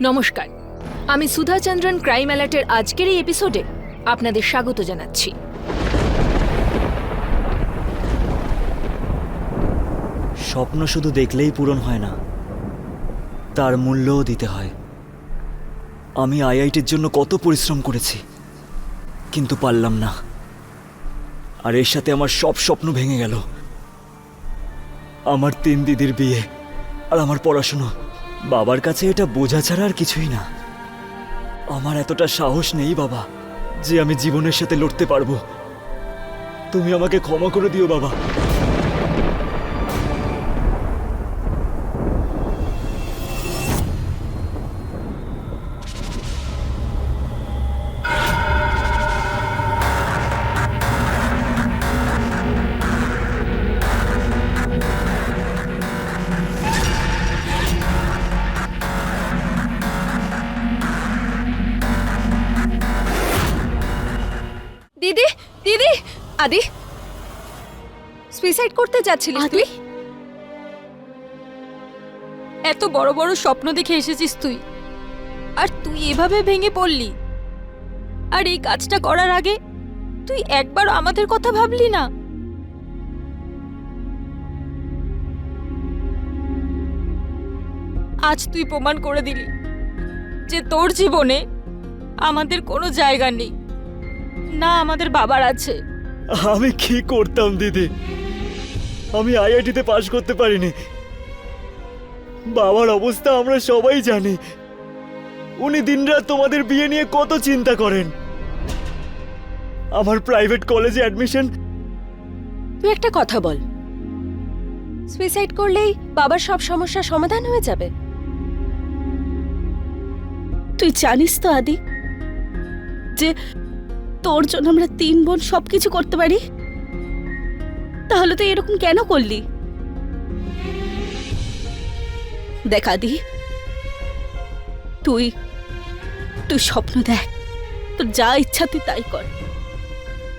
নমস্কার, আমি সুধা চন্দ্রন ক্রাইম অ্যালার্টের আজকের এই এপিসোডে আপনাদের স্বাগত জানাচ্ছি। স্বপ্ন শুধু দেখলেই পূরণ হয় না, তার মূল্যও দিতে হয়। আমি আইআইটির জন্য কত পরিশ্রম করেছি, কিন্তু পারলাম না। আর এর সাথে আমার সব স্বপ্ন ভেঙে গেল। আমার 3 দিদির বিয়ে আর আমার পড়াশুনো। বাবার কাছে এটা বোঝা ছাড়া আর কিছুই না। আমার এতটা সাহস নেই বাবা যে আমি জীবনের সাথে লড়তে পারবো। তুমি আমাকে ক্ষমা করে দিও বাবা। দিদি, দিদি, আদি, সুইসাইড করতে যাচ্ছিলিস তুই? এত বড় বড় স্বপ্ন দেখে এসেছিস তুই, আর তুই এভাবে ভেঙে পড়লি। আর এই কাজটা করার আগে তুই একবার আমাদের কথা ভাবলি না? আজ তুই প্রমাণ করে দিলি যে তোর জীবনে আমাদের কোনো জায়গা নেই, না আমাদের বাবার আছে। আমি কি করতাম দিদি? আমি আইআইটিতে পাশ করতে পারিনি। বাবার অবস্থা আমরা সবাই জানি। উনি দিনরাত তোমাদের বিয়ে নিয়ে কত চিন্তা করেন। আমার প্রাইভেট কলেজে অ্যাডমিশন। তুই একটা কথা বল, সুইসাইড করলেই বাবার সব সমস্যার সমাধান হয়ে যাবে? তুই জানিস তো আদি, যে তোর জন্য আমরা 3 বোন সবকিছু করতে পারি। তাহলে তুই এরকম কেন করলি? দেখ আদি, তুই স্বপ্ন দেখ, তোর যা ইচ্ছা তুই তাই কর,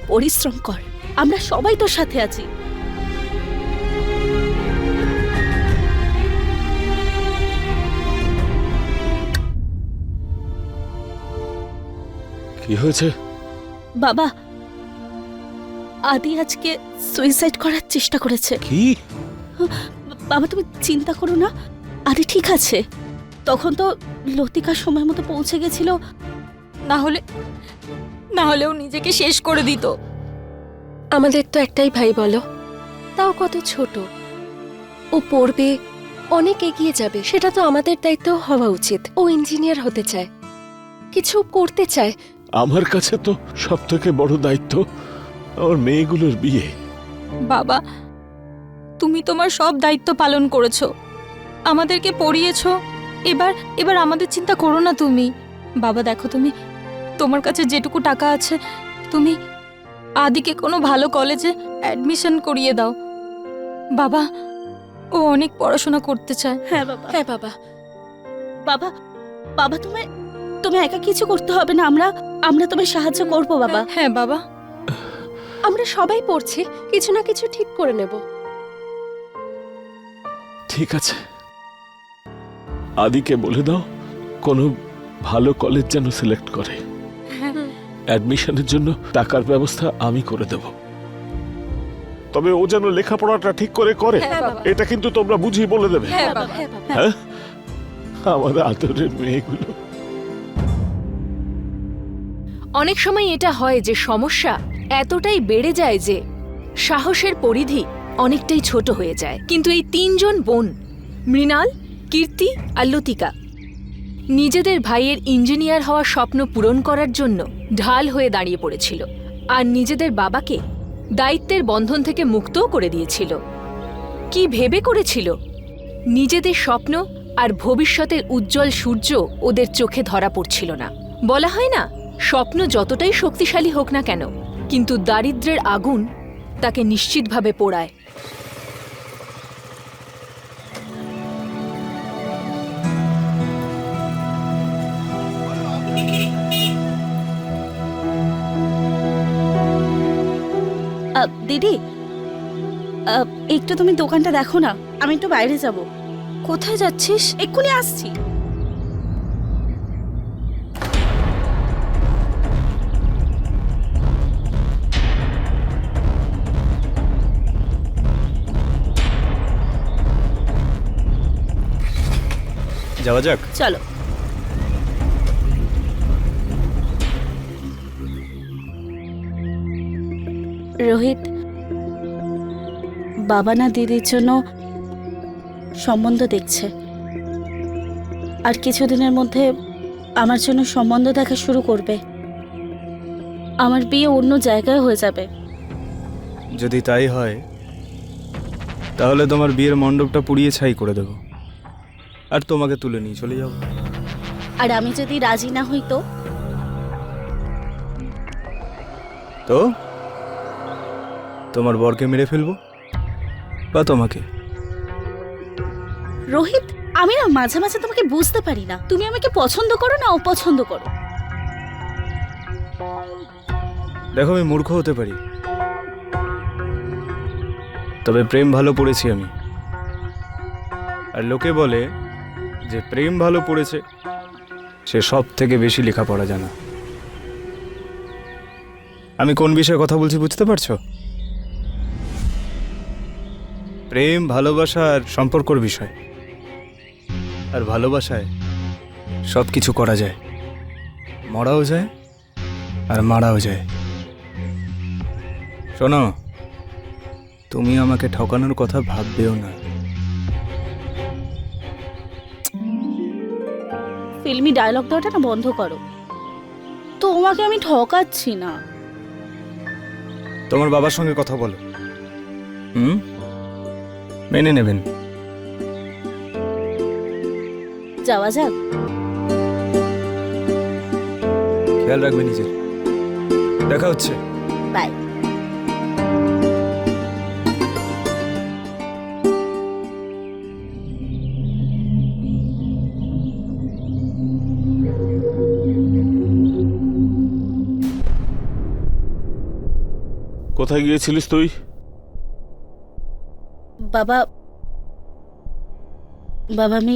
পরিশ্রম কর। আমরা সবাই তোর সাথে আছি। কি হয়েছে? বাবা, আদি আজকে সুইসাইড করার চেষ্টা করেছে। কি? বাবা তুমি চিন্তা করো না, আদি ঠিক আছে। তখন তো লতিকা সময় মতো পৌঁছে গেছিল। না হলে ও নিজেকে শেষ করে দিত। আমাদের তো একটাই ভাই, বলো, তাও কত ছোট। ও পড়বে, অনেক এগিয়ে যাবে, সেটা তো আমাদের দায়িত্ব হওয়া উচিত। ও ইঞ্জিনিয়ার হতে চায়, কিছু করতে চায়। আমার কাছে তো সব থেকে বড় দায়িত্ব আমার মেয়েগুলোর বিয়ে। বাবা, তুমি তোমার সব দায়িত্ব পালন করেছো, আমাদেরকে পড়িয়েছো। এবার আমাদের চিন্তা করো না তুমি। বাবা দেখো, তোমার কাছে যেটুকু টাকা আছে, তুমি আদিকে কোনো ভালো কলেজে অ্যাডমিশন করিয়ে দাও। বাবা, ও অনেক পড়াশোনা করতে চায়। হ্যাঁ বাবা, হ্যাঁ বাবা। বাবা, বাবা তুমি একা কিছু করতে হবে না। আমরা তোমায় সাহায্য করবো বাবা। হ্যাঁ বাবা, আমরা সবাই পড়ছি, কিছু না কিছু ঠিক করে নেব। ঠিক আছে, আদিকে বলে দাও কোনো ভালো কলেজ যেন সিলেক্ট করে। অ্যাডমিশনের জন্য টাকার ব্যবস্থা আমি করে দেব। তবে ও যেন লেখাপড়াটা ঠিক করে করে, হ্যাঁ বাবা। এটা কিন্তু তোমরা বুঝিয়ে বলে দেবে। হ্যাঁ বাবা, হ্যাঁ বাবা। হ্যাঁ, আমাদের আদরের মেয়েগুলো। অনেক সময় এটা হয় যে সমস্যা এতটাই বেড়ে যায় যে সাহসের পরিধি অনেকটাই ছোট হয়ে যায়। কিন্তু এই 3 জন বোন, মৃণাল, কীর্তি আর লতিকা, নিজেদের ভাইয়ের ইঞ্জিনিয়ার হওয়ার স্বপ্ন পূরণ করার জন্য ঢাল হয়ে দাঁড়িয়ে পড়েছিল, আর নিজেদের বাবাকে দায়িত্বের বন্ধন থেকে মুক্তও করে দিয়েছিল। কি ভেবে করেছিল? নিজেদের স্বপ্ন আর ভবিষ্যতের উজ্জ্বল সূর্য ওদের চোখে ধরা পড়ছিল না। বলা হয় না, স্বপ্ন যতটাই শক্তিশালী হোক না কেন, কিন্তু দারিদ্র্যের আগুন তাকে নিশ্চিতভাবে পোড়ায়। দিদি, একটু তুমি দোকানটা দেখো না, আমি একটু বাইরে যাব। কোথায় যাচ্ছিস? এক্ষুনি আসছি। যাওয়া যাক। চলো। রোহিত, বাবা না দিদির জন্য সম্বন্ধ দেখছে, আর কিছুদিনের মধ্যে আমার জন্য সম্বন্ধ দেখা শুরু করবে। আমার বিয়ে অন্য জায়গায় হয়ে যাবে। যদি তাই হয় তাহলে তোমার বিয়ের মণ্ডপটা পুড়িয়ে ছাই করে দেবো, আর তোমাকে তুলে নিয়ে চলে যাবো। আর আমি যদি রাজি না হই তো? তো তোমার বরকে মেরে ফেলবো বা তোমাকে। রোহিত, আমি না মাঝে মাঝে তোমাকে বুঝতে পারি না, তুমি আমাকে পছন্দ করো না অপছন্দ করো। দেখো, আমি মূর্খ হতে পারি, তবে প্রেম ভালো পড়েছি আমি। আর লোকে বলে যে প্রেম ভালো পড়েছে সে সব থেকে বেশি লেখাপড়া জানা। আমি কোন বিষয়ে কথা বলছি বুঝতে পারছো? প্রেম, ভালোবাসার সম্পর্কর বিষয়। আর ভালোবাসায় সব কিছু করা যায়, মরাও যায় আর মারাও যায়। শোনো, তুমি আমাকে ঠকানোর কথা ভাববেও না। ফিল্মি ডায়লগ দেওয়াটা না বন্ধ করো। তোমাকে আমি ঠকাচ্ছি না। তোমার বাবার সঙ্গে কথা বলো, মেনে নেবেন। যাওয়া যাক। খেয়াল রাখবে নিজের। দেখা হচ্ছে। বাই। কোথায় গিয়েছিলিস তুই? বাবা, বাবা আমি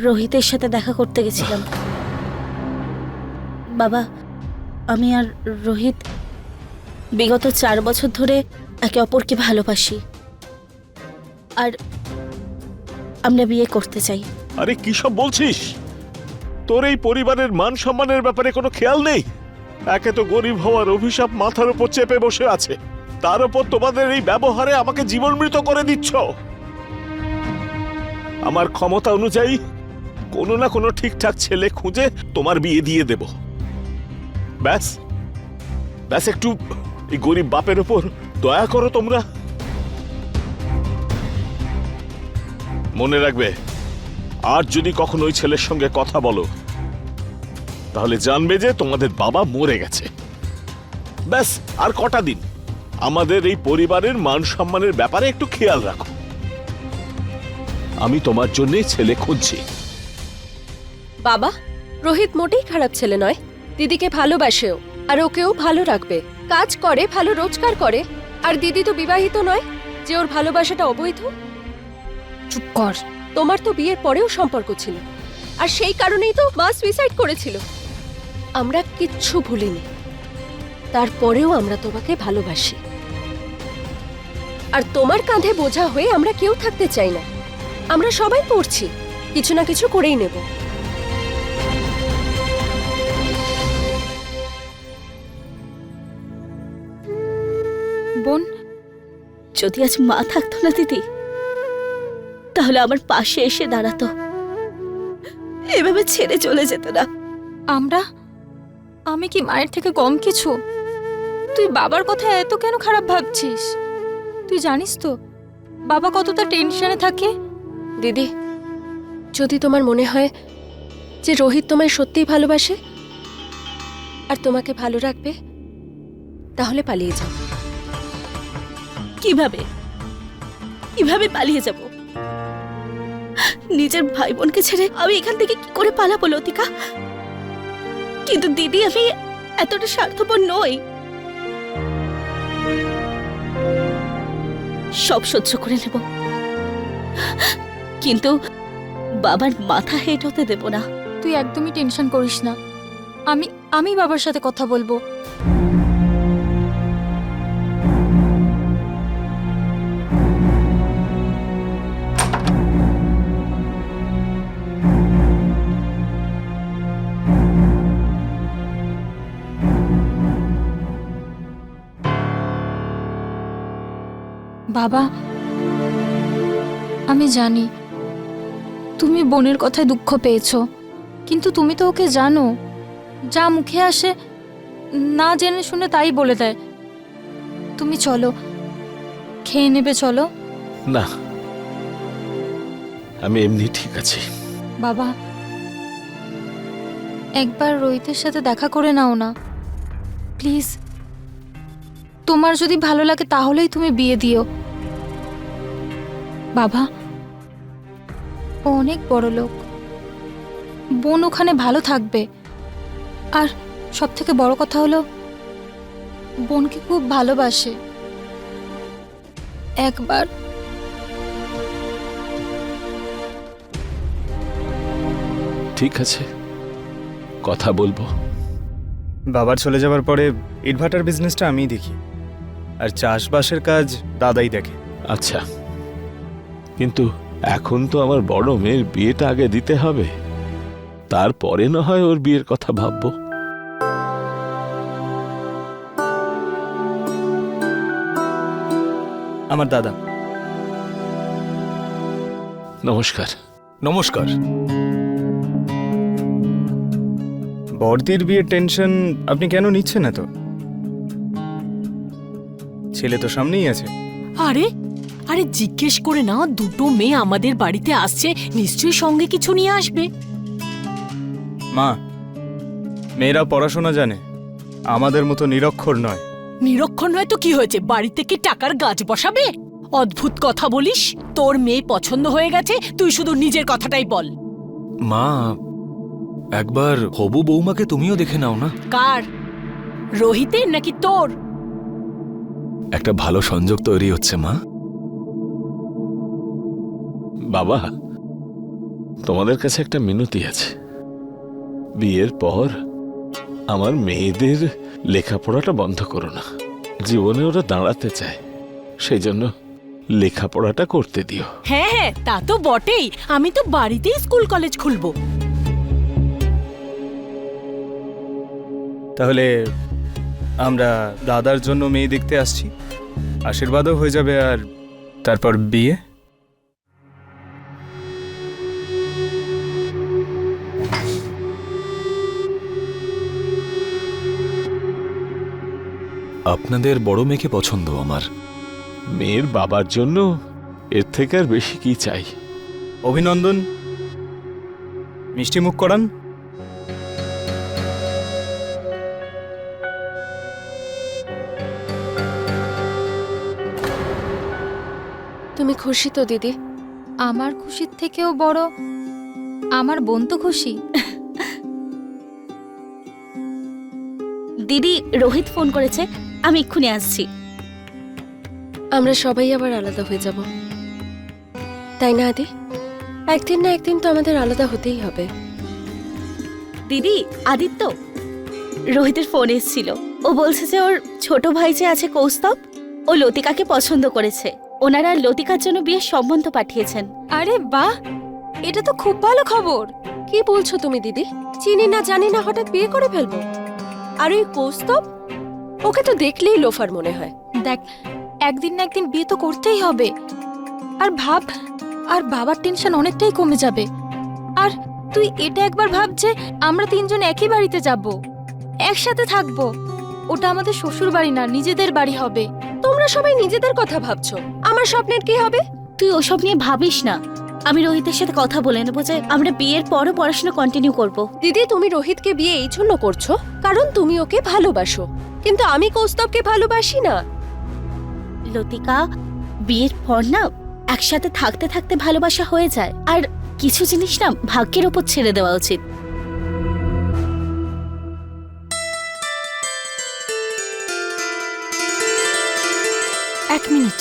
রোহিতের সাথে দেখা করতে গেছিলাম। বাবা, আমি আর রোহিত বিগত 4 বছর ধরে একে অপরকে ভালোবাসি, আর আমরা বিয়ে করতে চাই। আরে কি সব বলছিস? তোর এই পরিবারের মান সম্মানের ব্যাপারে কোনো খেয়াল নেই? একে তো গরিব হওয়ার অভিশাপ মাথার উপর চেপে বসে আছে, তার উপর তোমাদের এই ব্যবহারে আমাকে জীবন মৃত করে দিচ্ছ। আমার ক্ষমতা অনুযায়ী কোনো না কোনো ঠিকঠাক ছেলে খুঁজে তোমার বিয়ে দিয়ে দেব। ব্যাস ব্যাস, একটু এই গরিব বাপের উপর দয়া করো তোমরা। মনে রাখবে, আর যদি কখনো ওই ছেলের সঙ্গে কথা বলো তাহলে জানবে যে তোমাদের বাবা মরে গেছে। ব্যাস, আর কটা দিন আমাদের এই পরিবারের মান সম্মানের ব্যাপারে একটু খেয়াল রাখো। আমি তোমার জন্য ছেলে খুঁজছি। বাবা, রোহিত মোটেই খারাপ ছেলে নয়। দিদিকে ভালোবাসেও, আর ওকেও ভালো রাখবে। কাজ করে, ভালো রোজগার করে। আর দিদি তো বিবাহিত নয় যে ওর ভালোবাসাটা অবৈধ। চুপ কর। তোমার তো বিয়ের পরেও সম্পর্ক ছিল, আর সেই কারণেই তো মা সুইসাইড করেছিল। আমরা কিচ্ছু ভুলিনি, তারপরেও আমরা তোমাকে ভালোবাসি। আর তোমার কাঁধে বোঝা হয়ে আমরা কেউ থাকতে চাই না। আমরা সবাই পড়ছি, কিছু না কিছু করেই নেব। বোন, যদি আজ মা থাকতো না দিদি, তাহলে আমার পাশে এসে দাঁড়াতো, এভাবে ছেড়ে চলে যেত না। আমি কি মায়ের থেকে কম কিছু? তুই বাবার কথা এত কেন খারাপ ভাবছিস? তুই জানিস তো বাবা কতটা টেনশনে থাকে। দিদি, যদি তোমার মনে হয় যে রোহিত তোমায় সত্যিই ভালোবাসে আর তোমাকে ভালো রাখবে, তাহলে পালিয়ে যাও। কিভাবে কিভাবে পালিয়ে যাব? নিজের ভাই বোনকে ছেড়ে আমি এখান থেকে কি করে পালাবো লতিকা? কিন্তু দিদি, আমি এতটা স্বার্থপর নই। সব সহ্য করে নেব, কিন্তু বাবার মাথা হেট হতে দেব না। তুই একদমই টেনশন করিস না। আমি বাবার সাথে কথা বলবো। বাবা, আমি জানি তুমি বোনের কথায় দুঃখ পেয়েছো, কিন্তু তুমি তো ওকে জানো, যা মুখে আসে না জেনে শুনে তাই বলে দেয়। তুমি চলো, খেয়ে নেবে, চলো। না, আমি এমনি ঠিক আছি। বাবা, একবার রোহিতের সাথে দেখা করে নাও না প্লিজ। তোমার যদি ভালো লাগে তাহলেই তুমি বিয়ে দিও। বাবা, ও অনেক বড় লোক, বোন ওখানে ভালো থাকবে। আর সব থেকে বড় কথা হলো বোনকে খুব ভালোবাসে। একবার ঠিক আছে, কথা বলবো। বাবার চলে যাওয়ার পরে ইনভার্টার বিজনেসটা আমিই দেখি, আর চাষবাসের কাজ দাদাই দেখে। আচ্ছা, কিন্তু এখন তো আমার বড় মেয়ের বিয়েটা আগে দিতে হবে, তারপরে না হয় ওর বিয়ের কথা ভাববো। আমার দাদা। নমস্কার। নমস্কার। বড়দির বিয়ের টেনশন আপনি কেন নিচ্ছেন না? তো ছেলে তো সামনেই আছে। আরে আরে জিজ্ঞেস করে না, দুটো মেয়ে আমাদের বাড়িতে আসছে, নিশ্চয়ই সঙ্গে কিছু নিয়ে আসবে। মা, মেয়েরা পড়াশোনা জানে, আমাদের মতো নিরক্ষর নয়। নিরক্ষর নয় তো কি হয়েছে, বাড়িতে কি টাকার গাছ বসাবে? অদ্ভুত কথা বলিস। তোর মেয়ে পছন্দ হয়ে গেছে, তুই শুধু নিজের কথাটাই বল। মা, একবার হবু বৌমাকে তুমিও দেখে নাও না। কার? রোহিতের নাকি তোর? একটা ভালো সংযোগ তৈরি হচ্ছে মা। বাবা, তোমাদের কাছে একটা মিনতি আছে। বিয়ের পর আমার মেয়েদের লেখাপড়াটা বন্ধ করো না। জীবনে ওরা দাঁড়াতে চায়, সেই জন্য লেখাপড়াটা করতে দিও। হ্যাঁ হ্যাঁ, তা তো বটেই। আমি তো বাড়িতেই স্কুল কলেজ খুলবো। তাহলে আমরা দাদার জন্য মেয়ে দেখতে আসছি, আশীর্বাদও হয়ে যাবে, আর তারপর বিয়ে। আপনাদের বড় মেয়েকে পছন্দ আমার। মেয়ের বাবার জন্য এর থেকে আর বেশি কি চাই? অভিনন্দন, মিষ্টি মুখ করান। তুমি খুশি তো দিদি? আমার খুশির থেকেও বড় আমার বোন তো খুশি। দিদি, রোহিত ফোন করেছে, আমি এক্ষুনি আসছি। আমরা সবাই আবার আলাদা হয়ে যাব, তাই না আদি? একদিন না একদিন তো আমাদের আলাদা হতেই হবে। দিদি, আদিত্য, রোহিতের ফোন এসেছিল। ও বলছে যে ওর ছোট ভাই যে আছে কৌস্তব, ও লতিকাকে পছন্দ করেছে। ওনারা লতিকার জন্য বিয়ের সম্বন্ধ পাঠিয়েছেন। আরে বাহ, এটা তো খুব ভালো খবর। কি বলছো তুমি দিদি? চিনি না জানি না হঠাৎ বিয়ে করে ফেলবো? আর ওই কৌস্তব, ওকে তো দেখলেই লোফার মনে হয়। দেখ, একদিন না একদিন বিয়ে তো করতেই হবে। আর ভাব, আর বাবার টেনশন অনেকটাই কমে যাবে। আর তুই এটা একবার ভাব যে আমরা তিনজন একই বাড়িতে যাব, একসাথে থাকবো। ওটা আমাদের শ্বশুর বাড়ি না, নিজেদের বাড়ি হবে। তোমরা সবাই নিজেদের কথা ভাবছো, আমার স্বপ্নের কি হবে? তুই ওসব নিয়ে ভাবিস না। আমি রোহিতের সাথে কথা বলে নেবো যে আমরা বিয়ের পরও পড়াশোনা কন্টিনিউ করব। দিদি, তুমি রোহিতকে বিয়ে এই জন্য করছো কারণ তুমি ওকে ভালোবাসো, কিন্তু আমি কৌস্তবকে ভালোবাসি না। লতিকা, বিয়ের পর না একসাথে থাকতে থাকতে ভালোবাসা হয়ে যায়। আর কিছু জিনিস না ভাগ্যের ওপর ছেড়ে দেওয়া উচিত। এক মিনিট,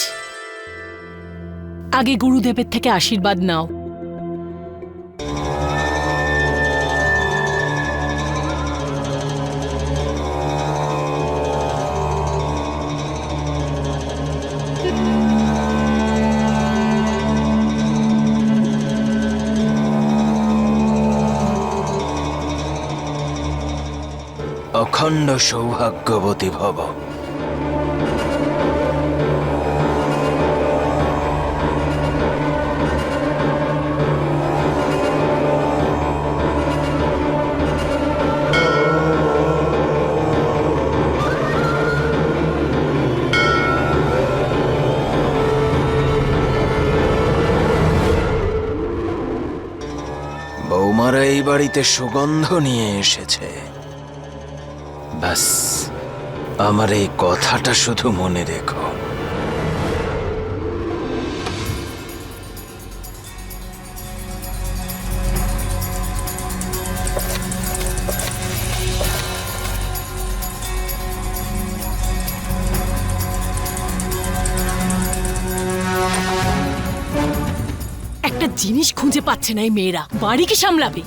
আগে গুরুদেবের থেকে আশীর্বাদ নাও। অখণ্ড সৌভাগ্যবতী ভব। বাড়িতে সুগন্ধ নিয়ে এসেছে। ব্যাস, আমার এই কথাটা শুধু মনে রেখো। একটা জিনিস খুঁজে পাচ্ছে না এই মেয়েরা, বাড়ি কি সামলাবে?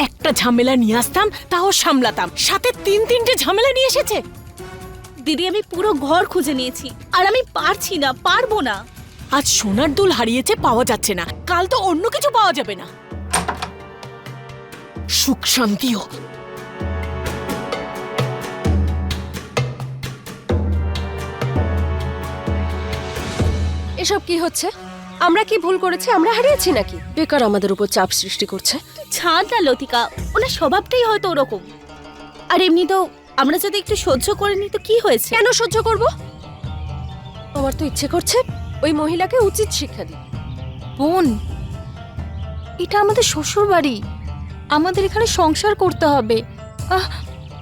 একটা ঝামেলা নিয়ে আসতাম তাও সামলাতাম, সাথে তিনটে ঝামেলা নিয়ে এসেছে। দিদি আমি পুরো ঘর খুঁজে নিয়েছি আর আমি পারছি না, পারবো না। আজ সোনার দুল হারিয়েছে, পাওয়া যাচ্ছে না, কাল তো অন্য কিছু পাওয়া যাবে না। সুখ শান্তিও। এসব কি হচ্ছে? আমরা কি ভুল করেছি? আমরা হারিয়েছি নাকি? বেকার আমাদের উপর চাপ সৃষ্টি করছে। ছাড় না লতিকা, ওনার স্বভাবটাই হয়তো ওরকম। আর এমনি তো আমরা যদি একটু সহ্য করে নিই তো কি হয়েছে? কেন সহ্য করব? আমার তো ইচ্ছে করছে ওই মহিলাকে উচিত শিক্ষা দিই। বোন, এটা আমাদের শ্বশুর বাড়ি, আমাদের এখানে সংসার করতে হবে।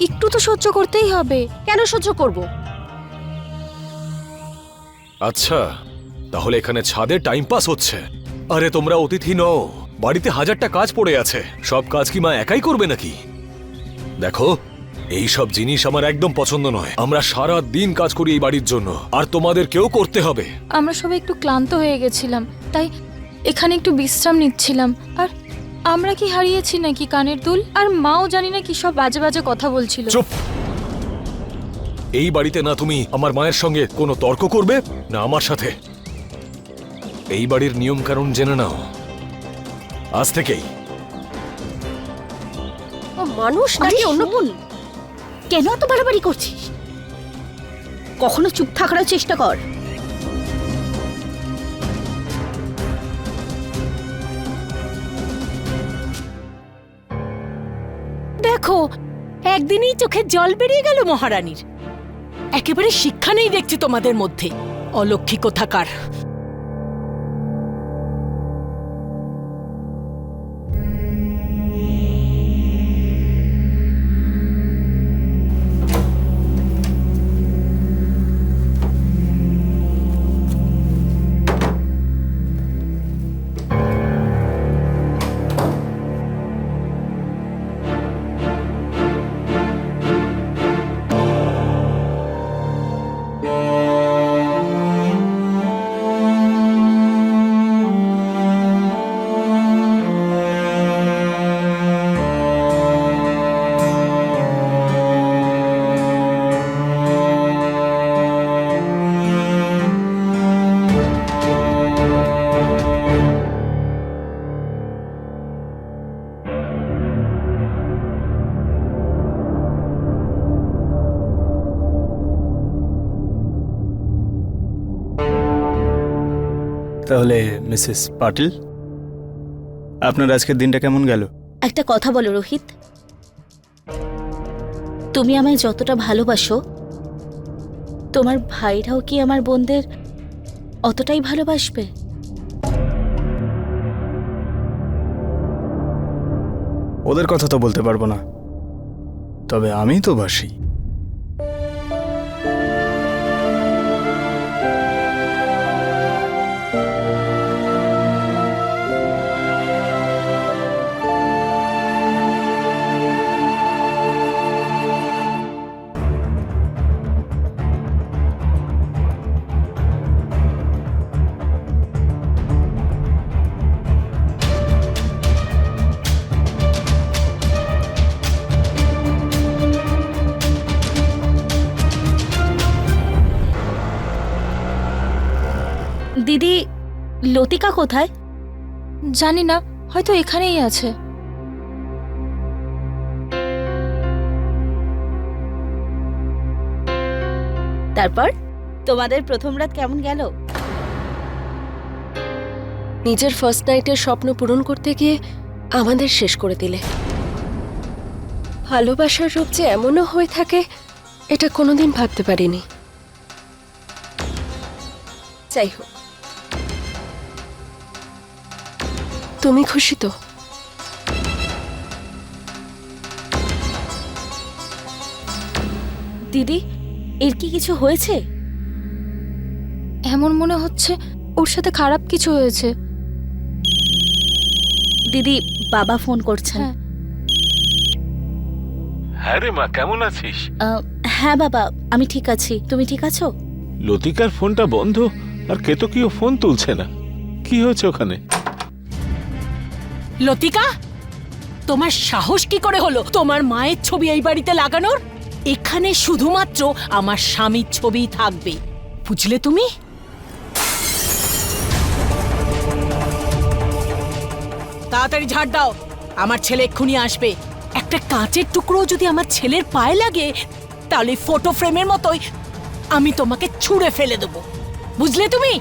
একটু তো সহ্য করতেই হবে। কেন সহ্য করব? আচ্ছা, তাহলে এখানে ছাদে টাইম পাস হচ্ছে। আরে তোমরা অতিথি নও, বাড়িতে হাজারটা কাজ পড়ে আছে। সব কাজ কি মা একাই করবে নাকি? দেখো, এই সব জিনিস আমার একদম পছন্দ নয়। আমরা সারা দিন কাজ করি এই বাড়ির জন্য, আর তোমাদেরকেও করতে হবে। আমরা সবাই একটু ক্লান্ত হয়ে গেছিলাম, তাই এখানে একটু বিশ্রাম নিচ্ছিলাম। আর আমরা কি হারিয়েছি নাকি কানের দুল? আর মাও জানি না কি সব বাজে বাজে কথা বলছিল। চুপ! এই বাড়িতে না তুমি আমার মায়ের সঙ্গে কোনো তর্ক করবে, না আমার সাথে। এই বাড়ির নিয়ম কানুন জেনে নাও আজ থেকেই। ও মানুষ নাকি অন্য? কেন এত বাড়াবাড়ি করছিস? কখনো চুপ থাকার চেষ্টা কর। দেখো, একদিনই চোখে জল বেরিয়ে গেল মহারানীর। একেবারে শিক্ষা নেই দেখছি তোমাদের মধ্যে, অলক্ষী কোথাকার। তাহলে মিসেস পাটিল, আপনার আজকের দিনটা কেমন গেল? একটা কথা বলো রোহিত, তুমি আমায় যতটা ভালোবাসো তোমার ভাইরাও কি আমার বোনদের অতটাই ভালোবাসবে? ওদের কথা তো বলতে পারবো না, তবে আমি তো বাসি। দিদি, লতিকা কোথায়? জানি না, হয়তো এখানেই আছে। তারপর তোমাদের প্রথম রাত কেমন গেল? নিজের ফার্স্ট নাইটের স্বপ্ন পূরণ করতে গিয়ে আমাদের শেষ করে দিলে। ভালোবাসার রূপ যে এমনও হয়ে থাকে এটা কোনোদিন ভাবতে পারিনি। যাই হোক, তুমি খুশি তো? দিদি, এর কি কিছু হয়েছে? এমন মনে হচ্ছে ওর সাথে খারাপ কিছু হয়েছে। দিদি, বাবা ফোন করছেন। হ্যাঁ। হ্যাঁ রে মা, কেমন আছিস? হ্যাঁ বাবা, আমি ঠিক আছি। তুমি ঠিক আছো? লতিকার ফোনটা বন্ধ আর কেতকীও ফোন তুলছে না। কি হয়েছে ওখানে? লতিকা, তোমার সাহস কি করে হলো তোমার মায়ের ছবি এই বাড়িতে লাগানোর? এখানে শুধুমাত্র আমার স্বামীর ছবি থাকবে, বুঝলে তুমি? তাড়াতাড়ি ঝাড় দাও, আমার ছেলে এক্ষুনি আসবে। একটা কাঁচের টুকরো যদি আমার ছেলের পায়ে লাগে তাহলে ফটো ফ্রেমের মতোই আমি তোমাকে ছুঁড়ে ফেলে দেবো, বুঝলে তুমি?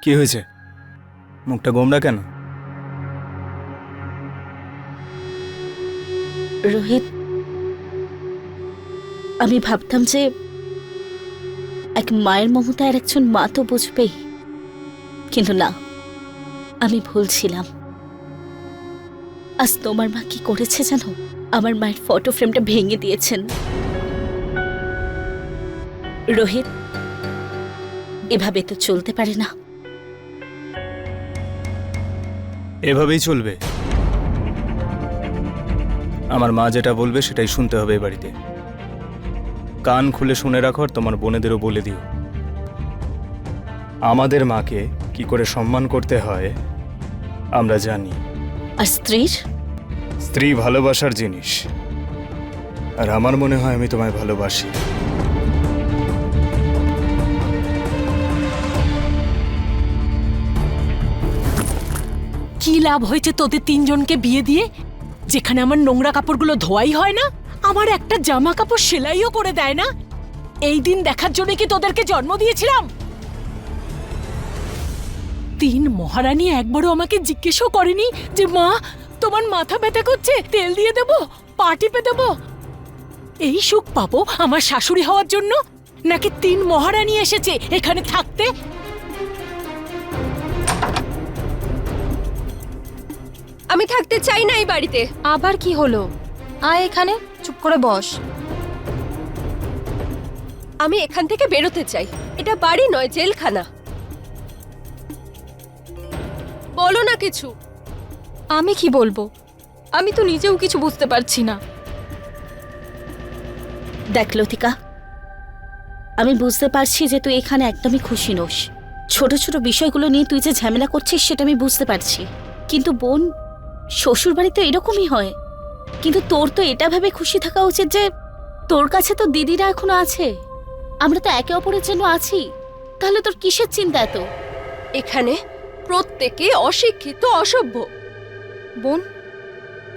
কি হয়েছে? মুখটা গোমড়া কেন? রোহিত, আমি ভাবতাম যে এক মায়ের মমতা আর একজন মা তো বুঝবেই, কিন্তু না, আমি ভুল ছিলাম। আজ তোমার মা কি করেছে জানো? আমার মায়ের ফটো ফ্রেমটা ভেঙে দিয়েছেন। রোহিত, এভাবে তো চলতে পারে না। এভাবেই চলবে। আমার মা যেটা বলবে সেটাই শুনতে হবে এ বাড়িতে। কান খুলে শুনে রাখো, আর তোমার বোনেদেরও বলে দিও, আমাদের মাকে কি করে সম্মান করতে হয় আমরা জানি। আর স্ত্রীর? স্ত্রী ভালোবাসার জিনিস, আর আমার মনে হয় আমি তোমায় ভালোবাসি। কি লাভ হয়েছে তোদের তিনজনকে বিয়ে দিয়ে, যেখানে আমার নোংরা কাপড়গুলো ধোয়াই হয় না, আমার একটা জামা কাপড় সেলাইও করে দেয় না? এই দিন দেখার জন্য কি তোদেরকে জন্ম দিয়েছিলাম? তিন মহারানী একবারও আমাকে জিজ্ঞেসও করেনি যে মা তোমার মাথা ব্যথা করছে, তেল দিয়ে দেবো, পা টিপে দেবো? এই সুখ পাবো আমার শাশুড়ি হওয়ার জন্য, নাকি তিন মহারানী এসেছে এখানে থাকতে? আমি থাকতে চাই না এই বাড়িতে। আবার কি হলো? আয় এখানে, চুপ করে বস। আমি এখান থেকে বেরোতে চাই। এটা বাড়ি নয়, জেলখানা। বলো না কিছু। আমি কি বলবো? আমি তো নিজেও কিছু বুঝতে পারছি না। দেখ লতিকা, আমি বুঝতে পারছি যে তুই এখানে একদমই খুশি নোস। ছোট ছোট বিষয়গুলো নিয়ে তুই যে ঝামেলা করছিস সেটা আমি বুঝতে পারছি, কিন্তু বোন, শ্বশুর বাড়ি তো এরকমই হয়। কিন্তু তোর তো এটা ভেবে খুশি থাকা উচিত যে তোর কাছে তো দিদিরা এখনো আছে, আমরা তো একে অপরের জন্য আছি। তাহলে তোর কিসের চিন্তা এত? এখানে প্রত্যেকে অশিক্ষিত, অসভ্য। বোন,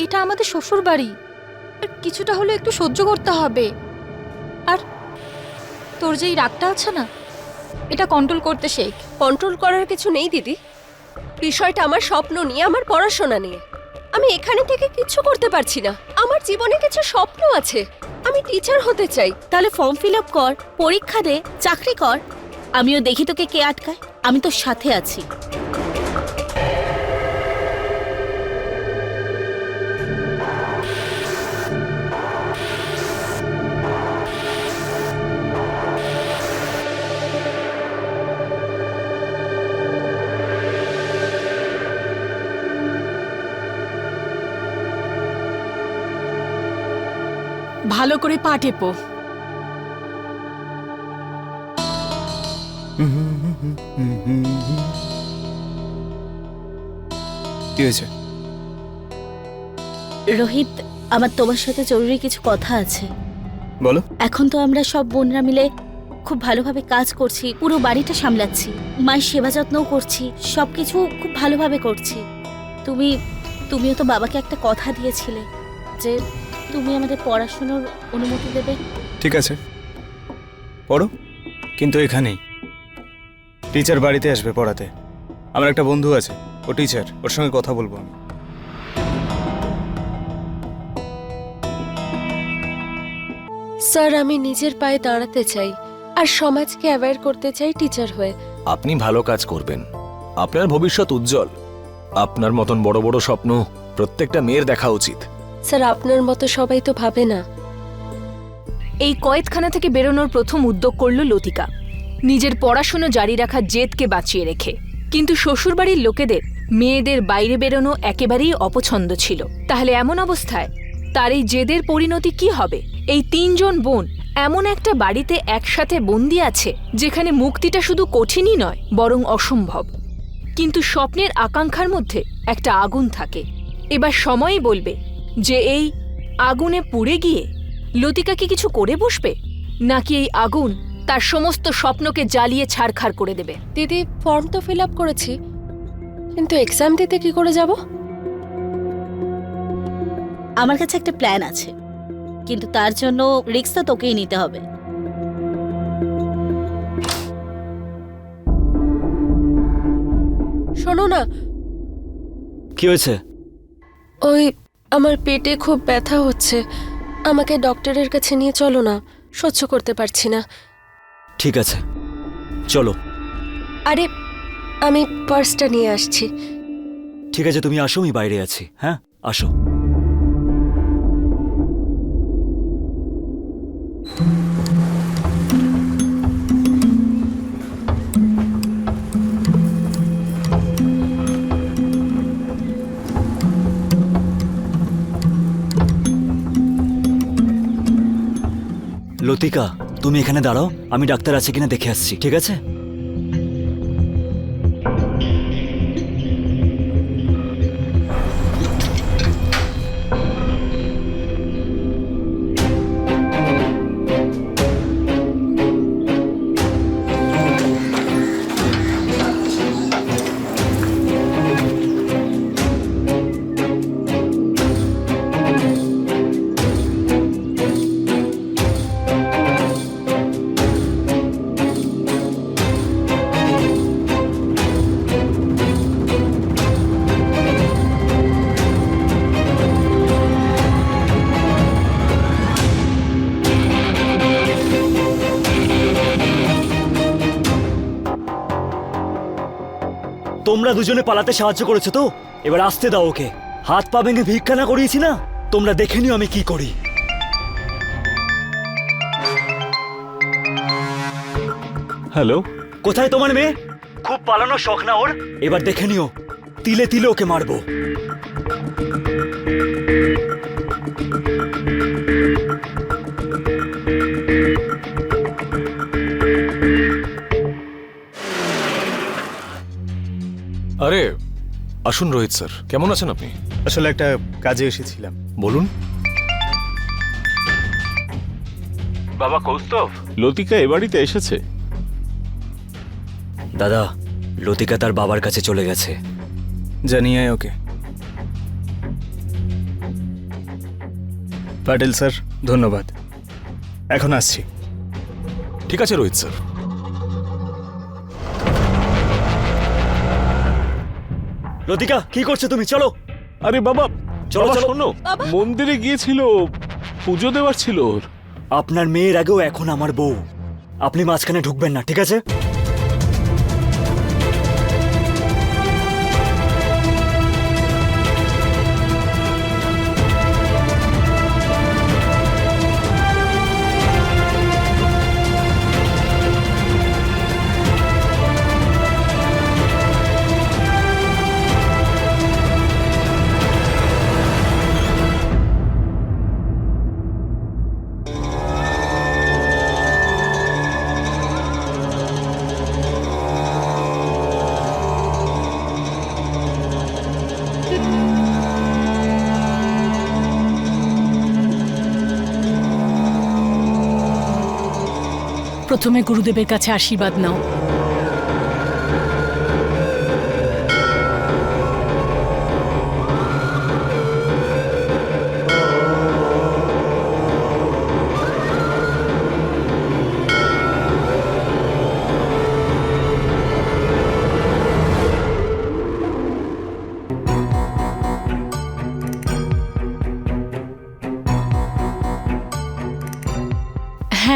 এটা আমাদের শ্বশুর বাড়ি, আর কিছুটা হলে একটু সহ্য করতে হবে। আর তোর যেই রাগটা আছে না, এটা কন্ট্রোল করতে শেখ। কন্ট্রোল করার কিছু নেই দিদি। বিষয়টা আমার স্বপ্ন নিয়ে, আমার পড়াশোনা নিয়ে। আমি এখানে থেকে কিছু করতে পারছি না। আমার জীবনে কিছু স্বপ্ন আছে, আমি টিচার হতে চাই। তাহলে ফর্ম ফিল আপ কর, পরীক্ষা দে, চাকরি কর। আমিও দেখি তোকে কে আটকায়। আমি তোর সাথে আছি। ভালো করে পা টেপো। কি হয়েছে? রোহিত, আমার তোমার সাথে জরুরি কিছু কথা আছে। বলো। এখন তো আমরা সব বোনরা মিলে খুব ভালোভাবে কাজ করছি, পুরো বাড়িটা সামলাচ্ছি, মায়ের সেবা যত্নও করছি, সবকিছু খুব ভালোভাবে করছি। তুমিও তো বাবাকে একটা কথা দিয়েছিলে যে তুমি আমাদের পড়াশোনার অনুমতি দেবে? ঠিক আছে, পড়ো, কিন্তু এখানেই। টিচার বাড়িতে আসবে পড়াতে। আমার একটা বন্ধু আছে, ও টিচার, ওর সঙ্গে কথা বলবো আমি। স্যার, আমি নিজের পায়ে দাঁড়াতে চাই আর সমাজকে অ্যাওয়্যার করতে চাই টিচার হয়ে। আপনি ভালো কাজ করবেন, আপনার ভবিষ্যৎ উজ্জ্বল। আপনার মতন বড় বড় স্বপ্ন প্রত্যেকটা মেয়ের দেখা উচিত। স্যার, আপনার মতো সবাই তো ভাবে না। এই কয়েদখানা থেকে বেরোনোর প্রথম উদ্যোগ করল লতিকা, নিজের পড়াশুনো জারি রাখার জেদকে বাঁচিয়ে রেখে। কিন্তু শ্বশুরবাড়ির লোকেদের মেয়েদের বাইরে বেরোনো একেবারেই অপছন্দ ছিল। তাহলে এমন অবস্থায় তার এই জেদের পরিণতি কি হবে? এই 3 জন বোন এমন একটা বাড়িতে একসাথে বন্দি আছে যেখানে মুক্তিটা শুধু কঠিনই নয়, বরং অসম্ভব। কিন্তু স্বপ্নের আকাঙ্ক্ষার মধ্যে একটা আগুন থাকে। এবার সময়ই বলবে যে এই আগুনে পুড়ে গিয়ে লতিকা কি কিছু করে বসবে, নাকি এই আগুন তার সমস্ত স্বপ্নকে জ্বালিয়ে ছারখার করে দেবে। দিদি, ফর্ম তো ফিল আপ করেছি, কিন্তু এক্সাম দিতে কি করে যাব? আমার কাছে একটা প্ল্যান আছে, কিন্তু তার জন্য রিস্ক তো তোকেই নিতে হবে। শোনো না, কি হয়েছে? ওই আমার পেটে খুব ব্যথা হচ্ছে, আমাকে ডক্টরের কাছে নিয়ে চলো না, সহ্য করতে পারছি না। ঠিক আছে, চলো। আরে, আমি পার্সটা নিয়ে আসছি। ঠিক আছে, তুমি আসো, আমি বাইরে আছি। হ্যাঁ, আসো। লতিকা, তুমি এখানে দাঁড়াও, আমি ডাক্তার আছে কিনা দেখে আসছি, ঠিক আছে? তোমরা দুজনে পালাতে সাহায্য করেছো তো, এবার আসতে দাও ওকে। হাত পা ভেঙে ভিক্ষা না করিয়েছি না, তোমরা দেখে নিও আমি কি করি। হ্যালো, কোথায় তোমার মেয়ে? খুব পালানোর শখ না ওর? এবার দেখে নিও, তিলে তিলে ওকে মারবো। আরে আসুন রোহিত স্যার, কেমন আছেন আপনি? আসলে একটা কাজে এসেছিলাম। বলুন। বাবা কৌস্তভ, লতিকা এ বাড়িতে এসেছে। দাদা, লতিকা তার বাবার কাছে চলে গেছে। জানিয়ে আয় ওকে। পাটেল স্যার, ধন্যবাদ, এখন আসছি। ঠিক আছে রোহিত স্যার। লতিকা, কি করছো তুমি? চলো। আরে বাবা, চলো, বাবা চলো। শোনো, মন্দিরে গিয়েছিল, পুজো দেওয়ার ছিল ওর। আপনার মেয়ের আগেও এখন আমার বউ, আপনি মাঝখানে ঢুকবেন না, ঠিক আছে? প্রথমে গুরুদেবের কাছে আশীর্বাদ নাও।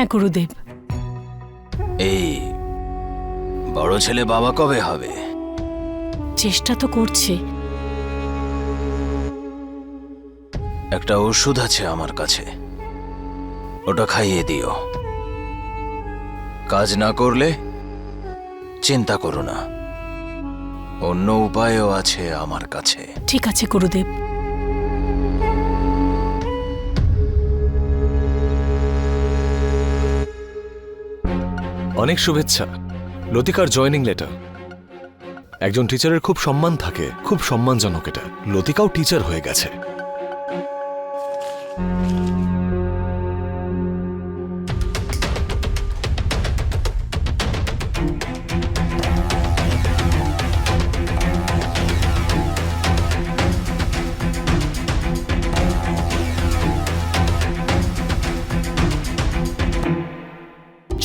হ্যাঁ গুরুদেব। এই বড় ছেলে বাবা কবে হবে? চেষ্টা তো করছে। একটা ওষুধ আছে আমার কাছে, ওটা খাইয়ে দিও। কাজ না করলে চিন্তা করো না, অন্য উপায়ও আছে আমার কাছে। ঠিক আছে গুরুদেব। অনেক শুভেচ্ছা। লতিকার জয়েনিং লেটার। একজন টিচারের খুব সম্মান থাকে, খুব সম্মানজনক এটা। লতিকাও টিচার হয়ে গেছে।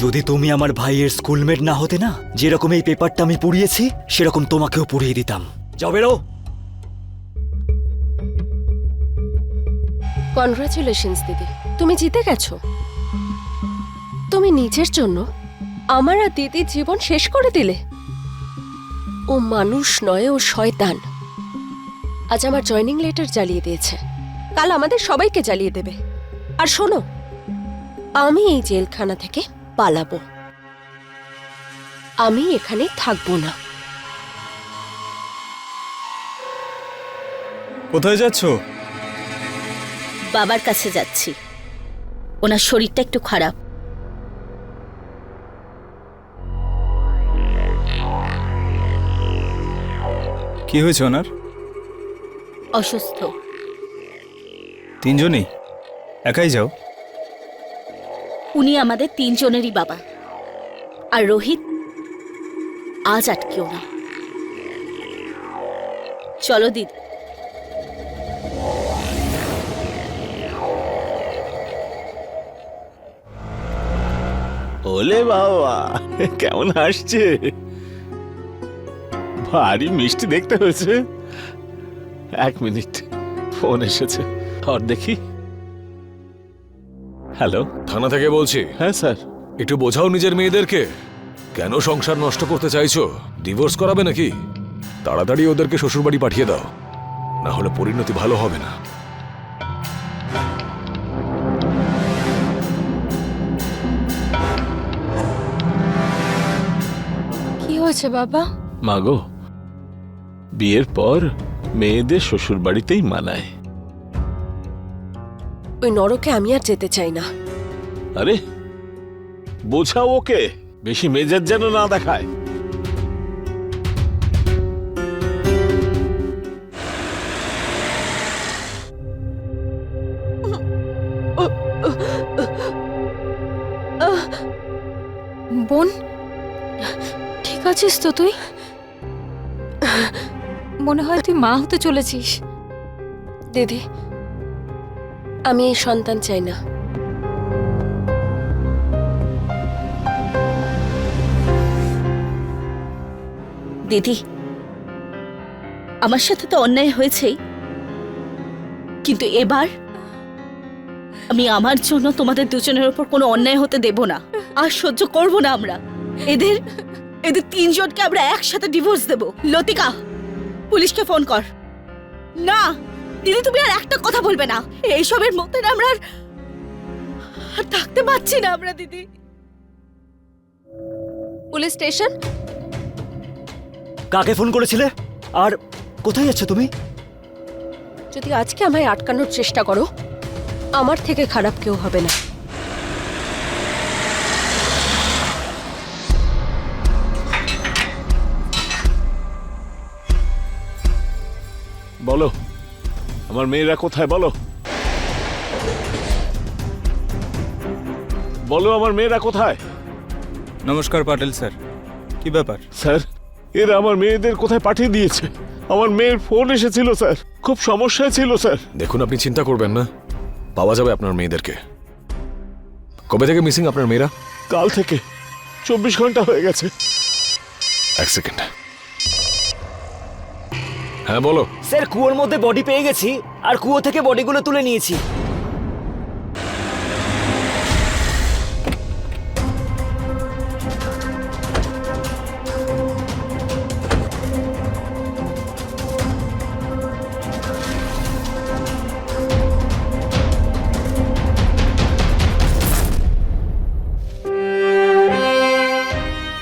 যদি তুমি আমার ভাইয়ের স্কুলমেট না হতে না, যেরকম এই পেপারটা আমি পুড়িয়েছি সেরকম তোমাকেও পুড়িয়ে দিতাম। যাও বেরো। কনগ্রাচুলেশনস দিদি, তুমি জিতে গেছো। তুমি নিজের জন্য আমার আর দিদির জীবন শেষ করে দিলে। ও মানুষ নয়, ও শয়তান। আজ আমার জয়েনিং লেটার জ্বালিয়ে দিয়েছে, কাল আমাদের সবাইকে জ্বালিয়ে দেবে। আর শোনো, আমি এই জেলখানা থেকে পালাবো, আমি এখানে থাকবো না। কোথায় যাচ্ছ? বাবার কাছে যাচ্ছি, ওনার শরীরটা একটু খারাপ। কি হয়েছে ওনার? অসুস্থ। তিনজনই একাই যাও? উনি আমাদের তিনজনেরই বাবা। আর রোহিত আজ আটকেও না। চলো দিদি। ওলে বাবা, কেমন আসছে! ভারী মিষ্টি দেখতে হয়েছে। এক মিনিট, ফোন এসেছে। আর দেখি। হ্যালো। থানা থেকে বলছি। হ্যাঁ স্যার। একটু বোঝাও নিজের মেয়েদেরকে। কেন সংসার নষ্ট করতে চাইছো? ডিভোর্স করাবে নাকি? তাড়াতাড়ি ওদেরকে শ্বশুরবাড়ি পাঠিয়ে দাও, না হলে পরিণতি ভালো হবে না। কি হয়েছে বাবা? মাগো, বিয়ের পর মেয়েদের শ্বশুর বাড়িতেই মানায়। ওই নরকে আমি আর যেতে চাই না। আরে বোঝাও ওকে, বেশি মেজাজ যেন না দেখায়। বোন, ঠিক আছিস তো তুই? মনে হয় তুই মা হতে চলেছিস। দিদি, আমি এই সন্তান চাই না। দিদি, আমার সাথে তো অন্যায় হয়েছেই, কিন্তু এবার আমি আমার জন্য তোমাদের দুজনের উপর কোনো অন্যায় হতে দেব না। আর সহ্য করব না আমরা। এদের তিনজনকে আমরা একসাথে ডিভোর্স দেব। লতিকা, পুলিশকে ফোন কর। না দিদি, তুমি আর একটা কথা বলবে না। এইসবের মধ্যে না আমরা আর থাকতে পারছি না আমরা। দিদি, পুলিশ স্টেশন। কাকে ফোন করেছিলে আর কোথায় যাচ্ছ তুমি? যদি আজকে আমায় আটকানোর চেষ্টা করো, আমার থেকে খারাপ কেউ হবে না। বলো, আমার মেয়েরা কোথায়? বলো বলো, আমার মেয়েরা কোথায়? নমস্কার পাটেল স্যার, কি ব্যাপার? স্যার, এরা আমার মেয়েদের কোথায় পাঠিয়ে দিয়েছে। আমার মেয়ের ফোন এসেছিল স্যার, খুব সমস্যায় ছিল স্যার। দেখুন, আপনি চিন্তা করবেন না, পাওয়া যাবে আপনার মেয়েদেরকে। কবে থেকে মিসিং আপনার মেয়েরা? কাল থেকে 24 ঘন্টা হয়ে গেছে। এক সেকেন্ড। হ্যাঁ বলো। স্যার, কুয়োর মধ্যে বডি পেয়ে গেছি, আর কুয়ো থেকে বডিগুলো তুলে নিয়েছি।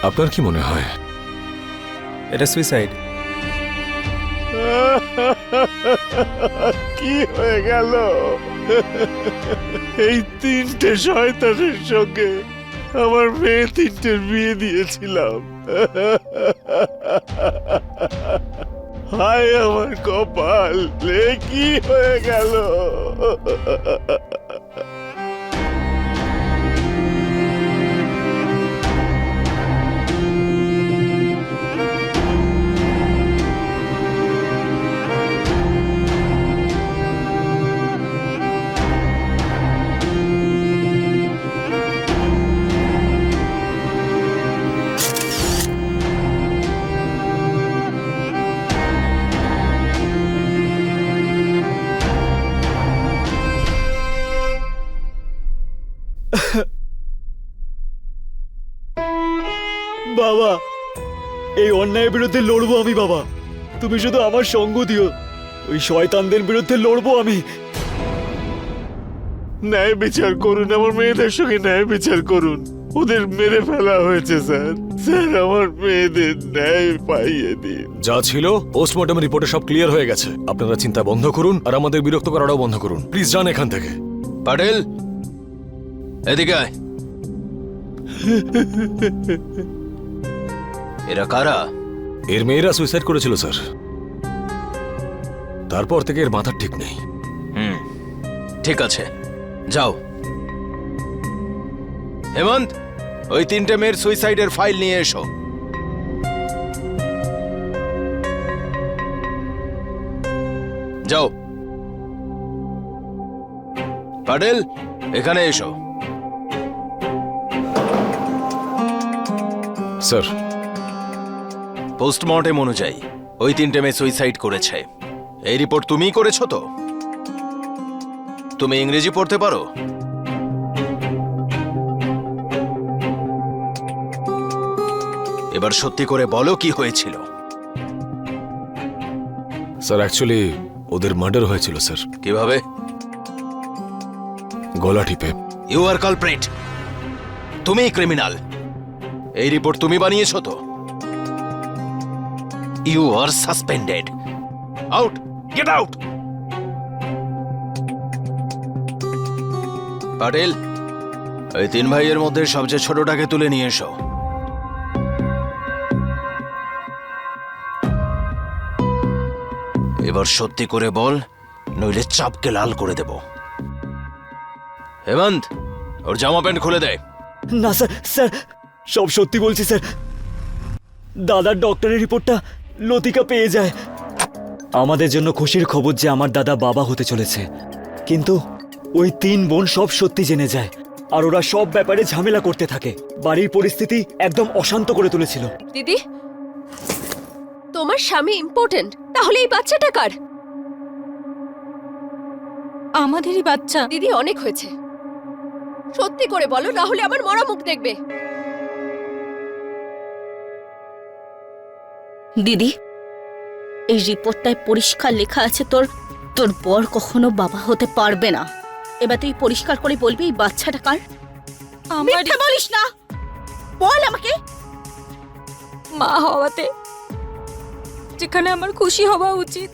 আপনার কি মনে হয়? এটা সুইসাইড। কি হয়ে গেল? এই তিনটে শয়তানের সঙ্গে আমার মেয়ে তিনটের বিয়ে দিয়েছিলাম। হায় আমার কপাল, কি হয়ে গেল? বাবা, এই অন্যায়ের বিরুদ্ধে লড়বো আমি বাবা। তুমি শুধু আমার সঙ্গ দিও, ওই শয়তানদের বিরুদ্ধে লড়বো আমি। ন্যায় বিচার করুন, আমার মেয়েদের সঙ্গে ন্যায় বিচার করুন। ওদের মেরে ফেলা হয়েছে স্যার। স্যার, আমার মেয়েদের ন্যায় পাইয়ে দিন। যা ছিল পোস্টমর্টম রিপোর্টে সব ক্লিয়ার হয়ে গেছে। আপনারা চিন্তা বন্ধ করুন আর আমাদের বিরক্ত করাটাও বন্ধ করুন। প্লিজ যান এখান থেকে। পাটেল, এদিকে আয়। এরা কারা? এর মেয়েরা সুইসাইড করেছিল স্যার। তারপর থেকে এর মাথার ঠিক নেই। ঠিক আছে, যাও। হেমন্ত, ওই তিনটে মেয়ের সুইসাইডের ফাইল নিয়ে এসো। যাও। পাটেল, এখানে এসো। স্যার, পোস্টমর্টেম অনুযায়ী ওই তিনটে মেয়ে সুইসাইড করেছে। এই রিপোর্ট তুমিই করেছো তো? তুমি ইংরেজি পড়তে পারো? এবার সত্যি করে বলো কি হয়েছিল। স্যার অ্যাকচুয়ালি ওদের মার্ডার হয়েছিল স্যার। কিভাবে? গলা টিপে। You are culprit. তুমিই ক্রিমিনাল। এই রিপোর্ট তুমি বানিয়েছো তো? You are suspended. Out, get out. Patel, এই তিন ভাইয়ের মধ্যে সবচেয়ে ছোটটাকে তুলে নিয়ে এসো। এবার সত্যি করে বল, নইলে চাপকে লাল করে দেব। হেমন্ত, ওর জামা প্যান্ট খুলে দেয়। না স্যার, স্যার সব সত্যি বলছি স্যার। দাদার ডক্টরের রিপোর্টটা লতিকা পেয়ে যায়। আমাদের জন্য খুশির খবর যে আমার দাদা বাবা হতে চলেছে, কিন্তু ওই তিন বোন সব সত্যি জেনে যায় আর ওরা সব ব্যাপারে ঝামেলা করতে থাকে। বাড়ির পরিস্থিতি একদম অশান্ত করে তুলেছিল। দিদি, তোমার স্বামী ইম্পর্টেন্ট, তাহলে এই বাচ্চাটা কার? আমাদেরই বাচ্চা। দিদি, অনেক হয়েছে। সত্যি করে বলো, না হলে আমার মরা মুখ দেখবে। দিদি, এই রিপোর্টটায় পরিষ্কার লেখা আছে তোর বর কখনো বাবা হতে পারবে না। এবার তুই পরিষ্কার করে বলবি এই বাচ্চাটা কার? মিথ্যা বলিস না, বল আমাকে। মা হওয়াতে যেখানে আমার খুশি হওয়া উচিত,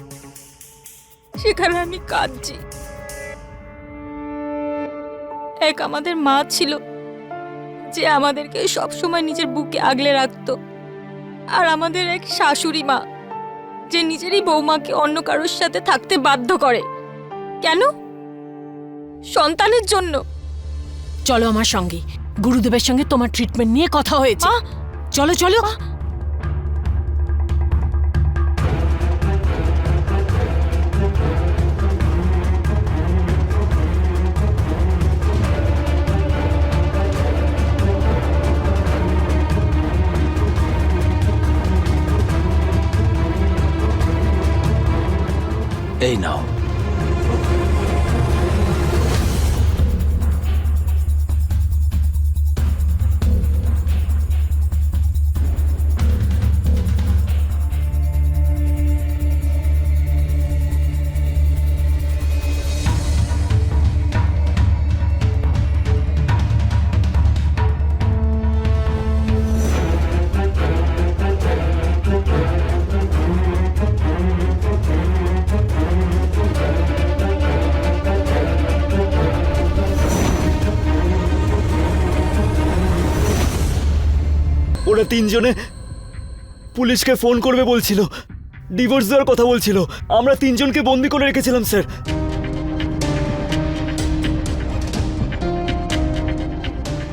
সেখানে আমি কাঁদছি। এক আমাদের মা ছিল যে আমাদেরকে সব সময় নিজের বুকে আগলে রাখতো, আর আমাদের এক শাশুড়ি মা যে নিজেরই বৌমাকে অন্য কারোর সাথে থাকতে বাধ্য করে। কেন? সন্তানের জন্য। চলো আমার সঙ্গে, গুরুদেবের সঙ্গে তোমার ট্রিটমেন্ট নিয়ে কথা হয়েছে। চলো চলো। এই নাও। তিনজনে পুলিশকে ফোন করবে বলছিল, ডিভোর্স দেওয়ার কথা বলছিল। আমরা তিনজনকে বন্দি করে রেখেছিলাম স্যার।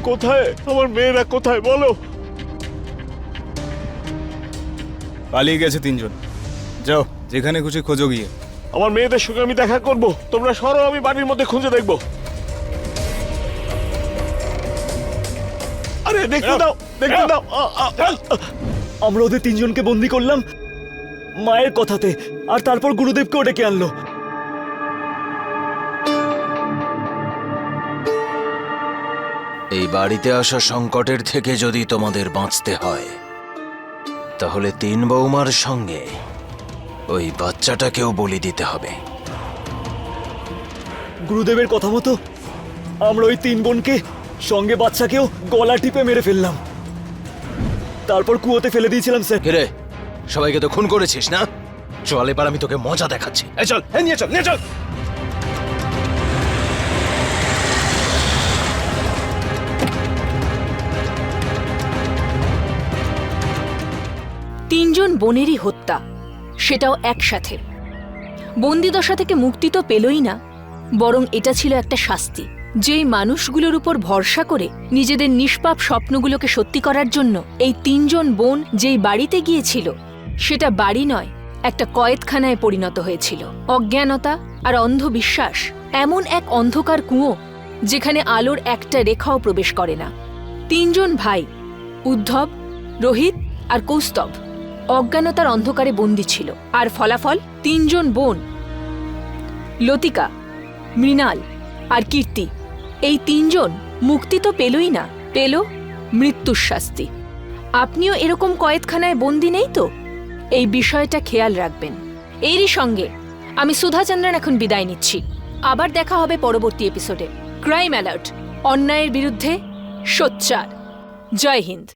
কোথায় আমার মেয়েরা, কোথায় বলো? পালিয়ে গেছে তিনজন। যাও, যেখানে খুশি খোঁজো গিয়ে। আমার মেয়েদের সঙ্গে আমি দেখা করব, তোমরা সরো, আমি বাড়ির মধ্যে খুঁজে দেখবো। আরে দেখতে দাও, দেখতে দাও। আমরা ওদের তিনজনকে বন্দি করলাম মায়ের কথাতে, আর তারপর গুরুদেবকেও ডেকে আনলো। এই বাড়িতে আসা সংকটের থেকে যদি তোমাদের বাঁচতে হয়, তাহলে তিন বৌমার সঙ্গে ওই বাচ্চাটাকেও বলি দিতে হবে। গুরুদেবের কথা মতো আমরা ওই তিন বোনকে সঙ্গে বাচ্চাকেও গলা টিপে মেরে ফেললাম, তারপর কুয়োতে ফেলে দিয়েছিলাম স্যার। কিরে, সবাইকে তো খুন করেছিস না? চল এবার আমি তোকে মজা দেখাচ্ছি। এই চল, এই নিয়ে চল, নিয়ে চল। তিনজন বোনেরই হত্যা, সেটাও একসাথে। বন্দিদশা থেকে মুক্তি তো পেলই না, বরং এটা ছিল একটা শাস্তি। যেই মানুষগুলোর উপর ভরসা করে নিজেদের নিষ্পাপ স্বপ্নগুলোকে সত্যি করার জন্য এই তিনজন বোন যেই বাড়িতে গিয়েছিল, সেটা বাড়ি নয়, একটা কয়েদখানায় পরিণত হয়েছিল। অজ্ঞানতা আর অন্ধবিশ্বাস এমন এক অন্ধকার কুয়ো যেখানে আলোর একটা রেখাও প্রবেশ করে না। তিনজন ভাই, উদ্ধব, রোহিত আর কৌস্তভ, অজ্ঞানতার অন্ধকারে বন্দী ছিল। আর ফলাফল, তিনজন বোন, লতিকা, মৃণাল আর কীর্তি, এই তিনজন মুক্তি তো পেলই না, পেল মৃত্যুর শাস্তি। আপনিও এরকম কয়েদখানায় বন্দী নেই তো? এই বিষয়টা খেয়াল রাখবেন। এরই সঙ্গে আমি সুধা চন্দ্রন এখন বিদায় নিচ্ছি। আবার দেখা হবে পরবর্তী এপিসোডে। ক্রাইম অ্যালার্ট, অন্যায়ের বিরুদ্ধে সোচ্চার। জয় হিন্দ।